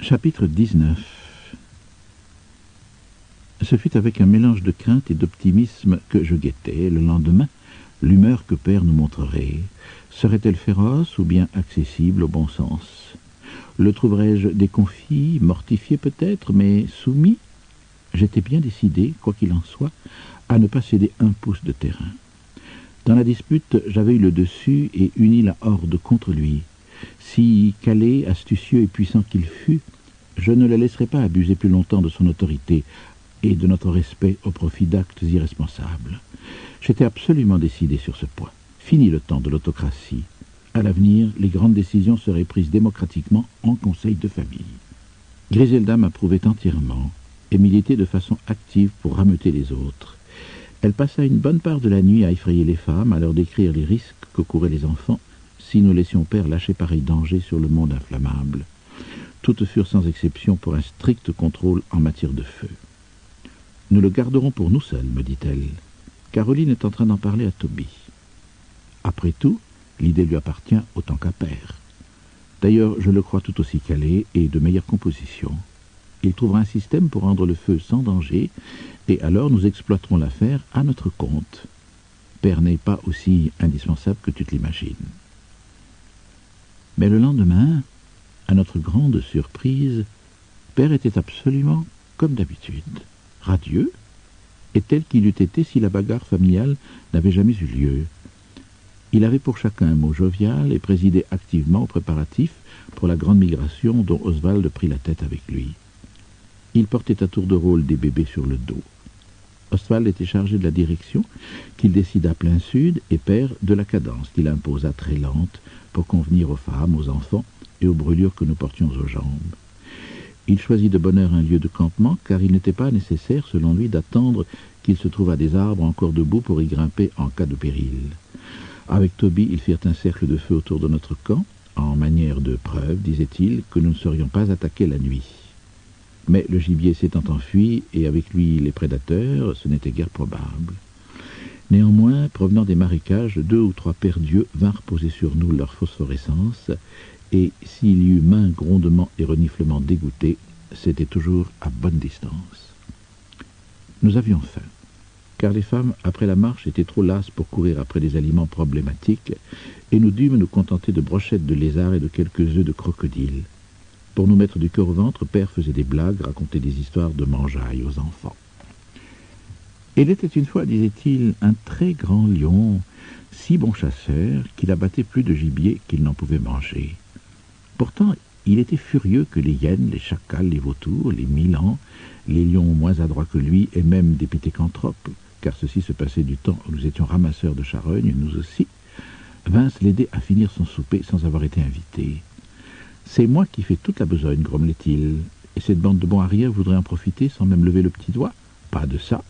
Chapitre 19. Ce fut avec un mélange de crainte et d'optimisme que je guettais, le lendemain, l'humeur que Père nous montrerait. Serait-elle féroce ou bien accessible au bon sens? Le trouverais-je déconfit, mortifié peut-être, mais soumis? J'étais bien décidé, quoi qu'il en soit, à ne pas céder un pouce de terrain. Dans la dispute, j'avais eu le dessus et uni la horde contre lui. Si calé, astucieux et puissant qu'il fût, je ne le laisserai pas abuser plus longtemps de son autorité et de notre respect au profit d'actes irresponsables. J'étais absolument décidé sur ce point. Fini le temps de l'autocratie. À l'avenir, les grandes décisions seraient prises démocratiquement en conseil de famille. Griselda m'approuvait entièrement et militait de façon active pour rameuter les autres. Elle passa une bonne part de la nuit à effrayer les femmes, à leur décrire les risques que couraient les enfants si nous laissions Père lâcher pareil danger sur le monde inflammable. Toutes furent sans exception pour un strict contrôle en matière de feu. « Nous le garderons pour nous seuls, me dit-elle. Caroline est en train d'en parler à Toby. Après tout, l'idée lui appartient autant qu'à Père. D'ailleurs, je le crois tout aussi calé et de meilleure composition. Il trouvera un système pour rendre le feu sans danger, et alors nous exploiterons l'affaire à notre compte. Père n'est pas aussi indispensable que tu te l'imagines. » Mais le lendemain, à notre grande surprise, Père était absolument comme d'habitude, radieux, et tel qu'il eût été si la bagarre familiale n'avait jamais eu lieu. Il avait pour chacun un mot jovial et présidait activement aux préparatifs pour la grande migration dont Oswald prit la tête avec lui. Il portait à tour de rôle des bébés sur le dos. Oswald était chargé de la direction, qu'il décida plein sud, et Père de la cadence qu'il imposa très lente pour convenir aux femmes, aux enfants et aux brûlures que nous portions aux jambes. Il choisit de bonne heure un lieu de campement, car il n'était pas nécessaire, selon lui, d'attendre qu'il se trouvât des arbres encore debout pour y grimper en cas de péril. Avec Toby, ils firent un cercle de feu autour de notre camp, en manière de preuve, disait-il, que nous ne serions pas attaqués la nuit. Mais le gibier s'étant enfui, et avec lui les prédateurs, ce n'était guère probable. Néanmoins, provenant des marécages, 2 ou 3 paires d'yeux vinrent poser sur nous leur phosphorescence, et s'il y eut maints grondements et reniflements dégoûtés, c'était toujours à bonne distance. Nous avions faim, car les femmes, après la marche, étaient trop lasses pour courir après des aliments problématiques, et nous dûmes nous contenter de brochettes de lézard et de quelques œufs de crocodile. Pour nous mettre du cœur au ventre, Père faisait des blagues, racontait des histoires de mangeailles aux enfants. Il était une fois, disait-il, un très grand lion, si bon chasseur qu'il abattait plus de gibier qu'il n'en pouvait manger. Pourtant, il était furieux que les hyènes, les chacals, les vautours, les milans, les lions moins adroits que lui, et même des pithecanthropes, car ceci se passait du temps où nous étions ramasseurs de charognes, nous aussi, vinssent l'aider à finir son souper sans avoir été invités. « C'est moi qui fais toute la besogne, grommelait-il, et cette bande de bons arrières voudrait en profiter sans même lever le petit doigt? Pas de ça.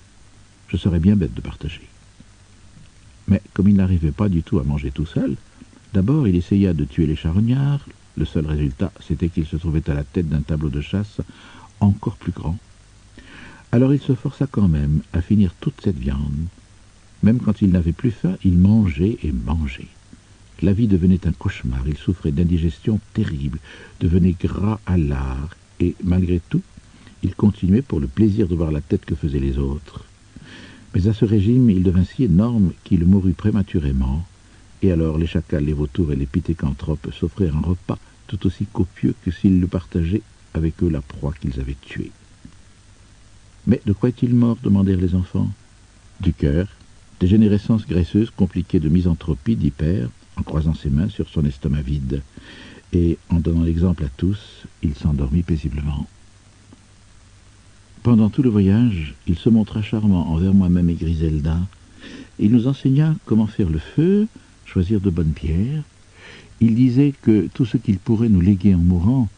Je serais bien bête de partager. » Mais comme il n'arrivait pas du tout à manger tout seul, d'abord il essaya de tuer les charognards. Le seul résultat, c'était qu'il se trouvait à la tête d'un tableau de chasse encore plus grand. Alors il se força quand même à finir toute cette viande. Même quand il n'avait plus faim, il mangeait et mangeait. La vie devenait un cauchemar, il souffrait d'indigestion terrible, devenait gras à lard, et malgré tout, il continuait pour le plaisir de voir la tête que faisaient les autres. Mais à ce régime, il devint si énorme qu'il mourut prématurément, et alors les chacals, les vautours et les pithecanthropes s'offrirent un repas tout aussi copieux que s'ils le partageaient avec eux la proie qu'ils avaient tuée. « Mais de quoi est-il mort ?» demandèrent les enfants. « Du cœur, dégénérescence graisseuse compliquée de misanthropie, dit Père, en croisant ses mains sur son estomac vide, et en donnant l'exemple à tous, il s'endormit paisiblement. Pendant tout le voyage, il se montra charmant envers moi-même et Griselda. Il nous enseigna comment faire le feu, choisir de bonnes pierres. Il disait que tout ce qu'il pourrait nous léguer en mourant,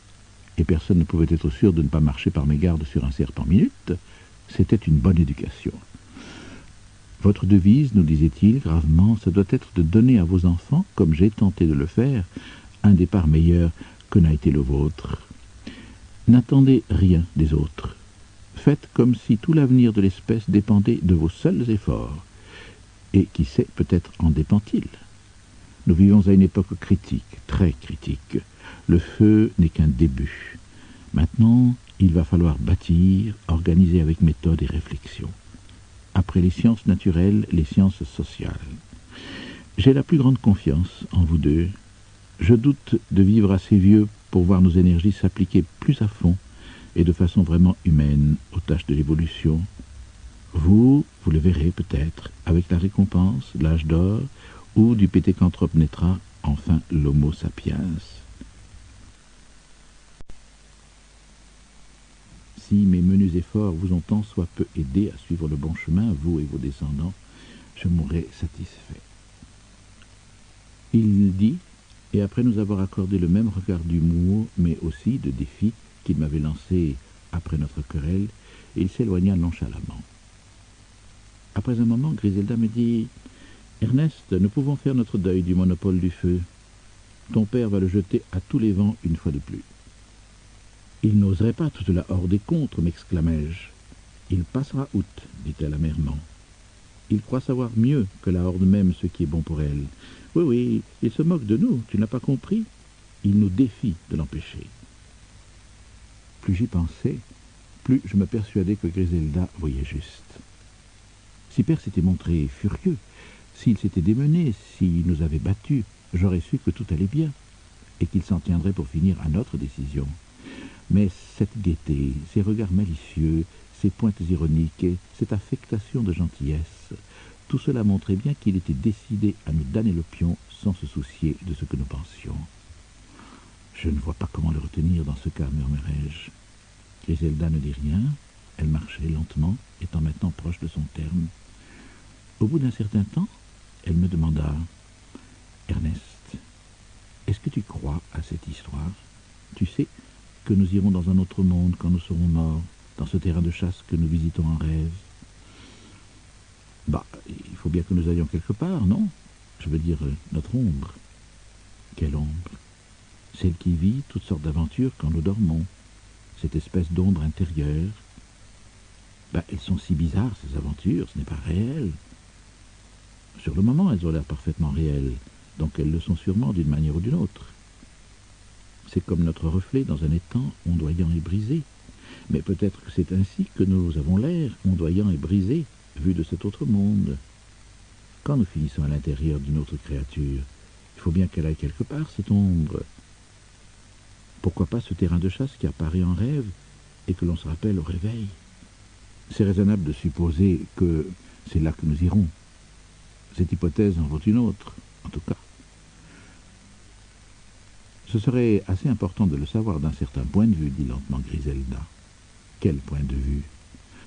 et personne ne pouvait être sûr de ne pas marcher par mégarde sur un serpent minute, c'était une bonne éducation. Votre devise, nous disait-il gravement, ça doit être de donner à vos enfants, comme j'ai tenté de le faire, un départ meilleur que n'a été le vôtre. N'attendez rien des autres. Faites comme si tout l'avenir de l'espèce dépendait de vos seuls efforts. Et qui sait, peut-être en dépend-il. Nous vivons à une époque critique, très critique. Le feu n'est qu'un début. Maintenant, il va falloir bâtir, organiser avec méthode et réflexion. Après les sciences naturelles, les sciences sociales. J'ai la plus grande confiance en vous deux. Je doute de vivre assez vieux pour voir nos énergies s'appliquer plus à fond et de façon vraiment humaine aux tâches de l'évolution. Vous le verrez peut-être, avec la récompense, l'âge d'or, ou du Pétécanthrope naîtra, enfin l'Homo sapiens. Si mes menus efforts vous ont tant soit peu aidé à suivre le bon chemin, vous et vos descendants, je mourrai satisfait. Il dit, et après nous avoir accordé le même regard d'humour, mais aussi de défi qu'il m'avait lancé après notre querelle, il s'éloigna nonchalamment. Après un moment, Griselda me dit « Ernest, nous pouvons faire notre deuil du monopole du feu. Ton père va le jeter à tous les vents une fois de plus. » « Il n'oserait pas toute la horde contre, m'exclamai-je. « Il passera outre, dit-elle amèrement. Il croit savoir mieux que la horde même ce qui est bon pour elle. Oui, oui, il se moque de nous, tu n'as pas compris? Il nous défie de l'empêcher. » Plus j'y pensais, plus je me persuadais que Griselda voyait juste. Si Père s'était montré furieux, s'il s'était démené, s'il nous avait battus, j'aurais su que tout allait bien, et qu'il s'en tiendrait pour finir à notre décision. Mais cette gaieté, ces regards malicieux, ces pointes ironiques et cette affectation de gentillesse, tout cela montrait bien qu'il était décidé à nous damner le pion sans se soucier de ce que nous pensions. Je ne vois pas comment le retenir dans ce cas, murmurai-je. Griselda ne dit rien, elle marchait lentement, étant maintenant proche de son terme. Au bout d'un certain temps, elle me demanda « Ernest, est-ce que tu crois à cette histoire? Tu sais que nous irons dans un autre monde quand nous serons morts, dans ce terrain de chasse que nous visitons en rêve. Bah, il faut bien que nous allions quelque part, non? Je veux dire, notre ombre. Quelle ombre? Celle qui vit toutes sortes d'aventures quand nous dormons. Cette espèce d'ombre intérieure. Bah, elles sont si bizarres, ces aventures, ce n'est pas réel. Sur le moment, elles ont l'air parfaitement réelles, donc elles le sont sûrement d'une manière ou d'une autre. C'est comme notre reflet dans un étang ondoyant et brisé. Mais peut-être que c'est ainsi que nous avons l'air, ondoyant et brisé, vu de cet autre monde. Quand nous finissons à l'intérieur d'une autre créature, il faut bien qu'elle aille quelque part, cette ombre. Pourquoi pas ce terrain de chasse qui apparaît en rêve et que l'on se rappelle au réveil? C'est raisonnable de supposer que c'est là que nous irons. Cette hypothèse en vaut une autre, en tout cas. Ce serait assez important de le savoir d'un certain point de vue, dit lentement Griselda. Quel point de vue?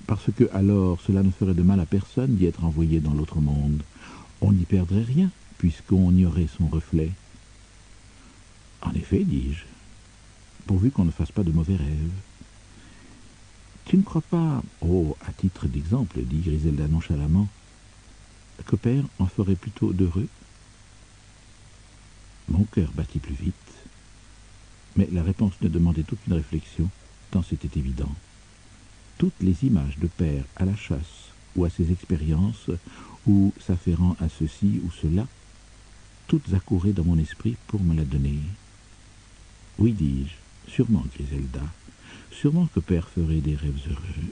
Parce que, alors, cela ne ferait de mal à personne d'y être envoyé dans l'autre monde. On n'y perdrait rien, puisqu'on y aurait son reflet. En effet, dis-je, pourvu qu'on ne fasse pas de mauvais rêves. Tu ne crois pas, oh, à titre d'exemple, dit Griselda nonchalamment, que Père en ferait plutôt d'heureux? Mon cœur battit plus vite. Mais la réponse ne demandait aucune réflexion, tant c'était évident. Toutes les images de Père à la chasse, ou à ses expériences, ou s'afférant à ceci ou cela, toutes accouraient dans mon esprit pour me la donner. Oui, dis-je, sûrement, Griselda, sûrement que Père ferait des rêves heureux.